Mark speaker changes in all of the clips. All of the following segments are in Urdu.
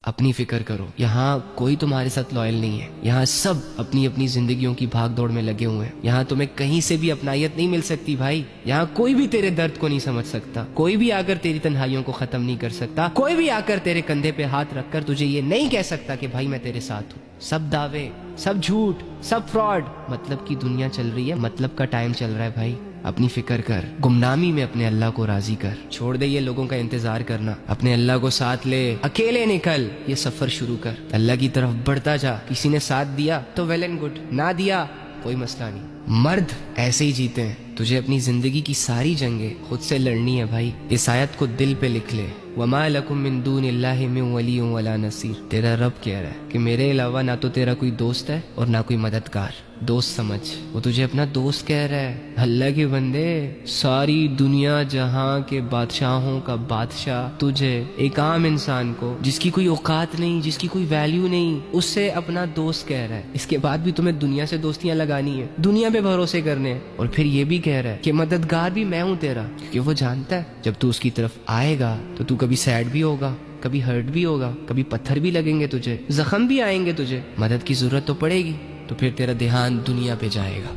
Speaker 1: اپنی فکر کرو. یہاں کوئی تمہارے ساتھ لائل نہیں ہے. یہاں سب اپنی اپنی زندگیوں کی بھاگ دوڑ میں لگے ہوئے ہیں. یہاں تمہیں کہیں سے بھی اپنائیت نہیں مل سکتی بھائی. یہاں کوئی بھی تیرے درد کو نہیں سمجھ سکتا. کوئی بھی آ کر تیری تنہائیوں کو ختم نہیں کر سکتا. کوئی بھی آ کر تیرے کندھے پہ ہاتھ رکھ کر تجھے یہ نہیں کہہ سکتا کہ بھائی میں تیرے ساتھ ہوں. سب دعوے، سب جھوٹ، سب فراڈ. مطلب کی دنیا چل رہی ہے، مطلب کا ٹائم چل رہا ہے بھائی. اپنی فکر کر، گمنامی میں اپنے اللہ کو راضی کر. چھوڑ دے یہ لوگوں کا انتظار کرنا، اپنے اللہ کو ساتھ لے. اکیلے نکل، یہ سفر شروع کر. اللہ کی طرف بڑھتا جا. کسی نے ساتھ دیا تو ویل اینڈ گڈ، نہ دیا کوئی مسئلہ نہیں. مرد ایسے ہی جیتے ہیں. تجھے اپنی زندگی کی ساری جنگیں خود سے لڑنی ہے بھائی. اس آیت کو دل پہ لکھ لے. وَمَا لَكُم مِّن دُونِ اللَّهِ مِن وَلِيٍّ وَلَا نَصِيرٍ. تیرا رب کہہ رہا ہے کہ میرے علاوہ نہ تو تیرا کوئی دوست ہے اور نہ کوئی مددگار. دوست سمجھ، وہ تجھے اپنا دوست کہہ رہا ہے. اللہ کے بندے، ساری دنیا جہاں کے بادشاہوں کا بادشاہ تجھے، ایک عام انسان کو جس کی کوئی اوقات نہیں، جس کی کوئی ویلیو نہیں، اس سے اپنا دوست کہہ رہا ہے. اس کے بعد بھی تمہیں دنیا سے دوستیاں لگانی ہیں، دنیا پہ بھروسے کرنے ہیں. اور پھر یہ بھی کہہ رہا ہے کہ مددگار بھی میں ہوں تیرا. کیونکہ وہ جانتا ہے جب تو اس کی طرف آئے گا تو تو کبھی سیڈ بھی ہوگا، کبھی ہرٹ بھی ہوگا، کبھی پتھر بھی لگیں گے تجھے، زخم بھی آئیں گے تجھے. مدد کی ضرورت تو پڑے گی، تو پھر تیرا دھیان دنیا پہ جائے گا.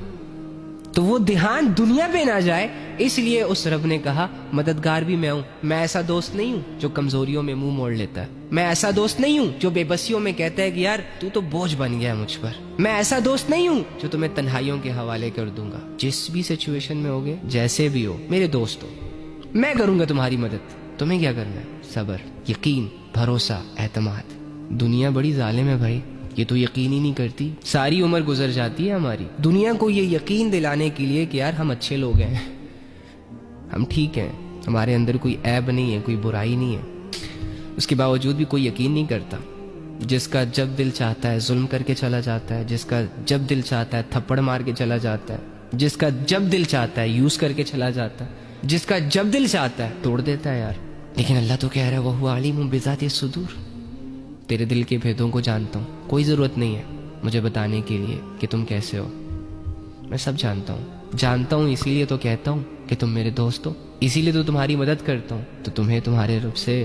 Speaker 1: تو وہ دھیان دنیا پہ نہ جائے، اس لیے اس رب نے کہا مددگار بھی میں ہوں. میں ایسا دوست نہیں ہوں جو کمزوریوں میں منہ موڑ لیتا ہے. میں ایسا دوست نہیں ہوں جو بے بسیوں میں کہتا ہے کہ یار تو بوجھ بن گیا ہے مجھ پر. میں ایسا دوست نہیں ہوں جو تمہیں تنہائیوں کے حوالے کر دوں گا. جس بھی سچویشن میں ہوگے، جیسے بھی ہو، میرے دوست ہو، میں کروں گا تمہاری مدد. تمہیں کیا کرنا ہے؟ صبر، یقین، بھروسہ، اعتماد. دنیا بڑی ظالم ہے بھائی، یہ تو یقین ہی نہیں کرتی. ساری عمر گزر جاتی ہے ہماری دنیا کو یہ یقین دلانے کے لیے کہ یار ہم اچھے لوگ ہیں، ہم ٹھیک ہیں، ہمارے اندر کوئی عیب نہیں ہے، کوئی برائی نہیں ہے. اس کے باوجود بھی کوئی یقین نہیں کرتا. جس کا جب دل چاہتا ہے ظلم کر کے چلا جاتا ہے، جس کا جب دل چاہتا ہے تھپڑ مار کے چلا جاتا ہے، جس کا جب دل چاہتا ہے یوز کر کے چلا جاتا ہے، جس کا جب دل چاہتا ہے توڑ دیتا ہے یار. لیکن اللہ تو کہہ رہا ہے وَهُوَ عَلِيمٌ بِذَاتِ الصُّدُورِ. تیرے دل کے بھیدوں کو جانتا ہوں. کوئی ضرورت نہیں ہے مجھے بتانے کے لیے کہ تم کیسے ہو. میں سب جانتا ہوں. اسی لیے تو کہتا ہوں کہ تم میرے دوست ہو. اسی لیے تو تمہاری مدد کرتا ہوں. تو تمہیں تمہارے رب سے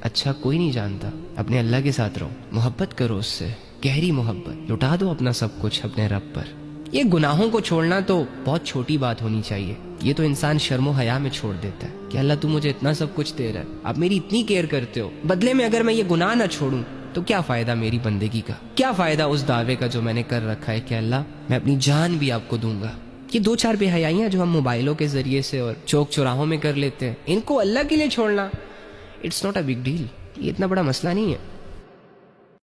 Speaker 1: اچھا کوئی نہیں جانتا. اپنے اللہ کے ساتھ رہو، محبت کرو اس سے، گہری محبت. لٹا دو اپنا سب کچھ اپنے رب پر. یہ گناہوں کو چھوڑنا تو بہت چھوٹی بات ہونی چاہیے. یہ تو انسان شرم و حیا میں چھوڑ دیتا ہے کہ اللہ تم مجھے اتنا سب کچھ دے رہا ہے، آپ میری اتنی کیئر کرتے ہو، بدلے میں اگر میں یہ گناہ نہ چھوڑوں تو کیا فائدہ میری بندگی کا؟ کیا فائدہ اس دعوے کا جو میں نے کر رکھا ہے کہ اللہ میں اپنی جان بھی آپ کو دوں گا؟ یہ 2-4 بے حیائیاں جو ہم موبائلوں کے ذریعے سے اور چوک چوراہوں میں کر لیتے ہیں، ان کو اللہ کے لیے چھوڑنا it's not a big deal. یہ اتنا بڑا مسئلہ نہیں ہے.